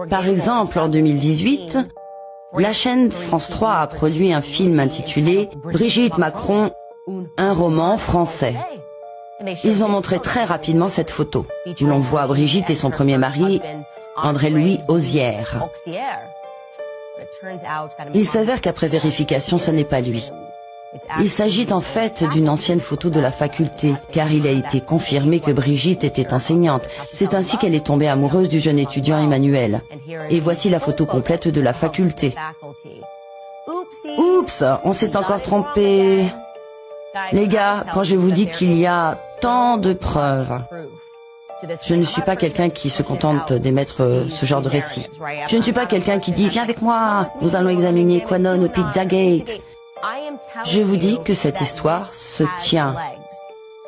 Par exemple, en 2018, la chaîne France 3 a produit un film intitulé « Brigitte Macron, un roman français ». Ils ont montré très rapidement cette photo, où l'on voit Brigitte et son premier mari, André-Louis Osière. Il s'avère qu'après vérification, ce n'est pas lui. Il s'agit en fait d'une ancienne photo de la faculté, car il a été confirmé que Brigitte était enseignante. C'est ainsi qu'elle est tombée amoureuse du jeune étudiant Emmanuel. Et voici la photo complète de la faculté. Oups, on s'est encore trompé. Les gars, quand je vous dis qu'il y a tant de preuves, je ne suis pas quelqu'un qui se contente d'émettre ce genre de récit. Je ne suis pas quelqu'un qui dit « Viens avec moi, nous allons examiner Quanon ou Pizzagate ». Je vous dis que cette histoire se tient.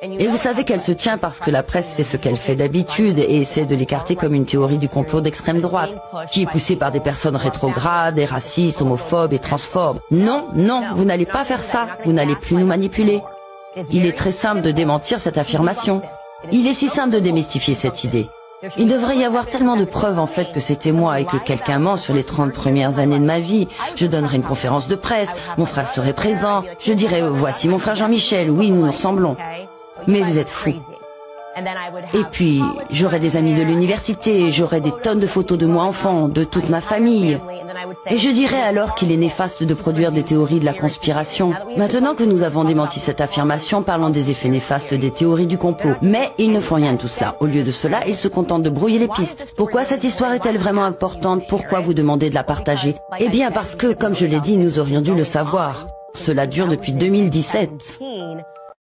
Et vous savez qu'elle se tient parce que la presse fait ce qu'elle fait d'habitude et essaie de l'écarter comme une théorie du complot d'extrême droite, qui est poussée par des personnes rétrogrades, et racistes, homophobes et transphobes. Non, non, vous n'allez pas faire ça, vous n'allez plus nous manipuler. Il est très simple de démentir cette affirmation. Il est si simple de démystifier cette idée. Il devrait y avoir tellement de preuves en fait que c'était moi et que quelqu'un ment sur les 30 premières années de ma vie. Je donnerais une conférence de presse, mon frère serait présent, je dirais voici mon frère Jean-Michel, oui nous nous ressemblons. Mais vous êtes fous. Et puis, j'aurais des amis de l'université, j'aurais des tonnes de photos de moi enfant, de toute ma famille. Et je dirais alors qu'il est néfaste de produire des théories de la conspiration. Maintenant que nous avons démenti cette affirmation, parlons des effets néfastes des théories du complot. Mais ils ne font rien de tout cela. Au lieu de cela, ils se contentent de brouiller les pistes. Pourquoi cette histoire est-elle vraiment importante? Pourquoi vous demandez de la partager? Eh bien parce que, comme je l'ai dit, nous aurions dû le savoir. Cela dure depuis 2017.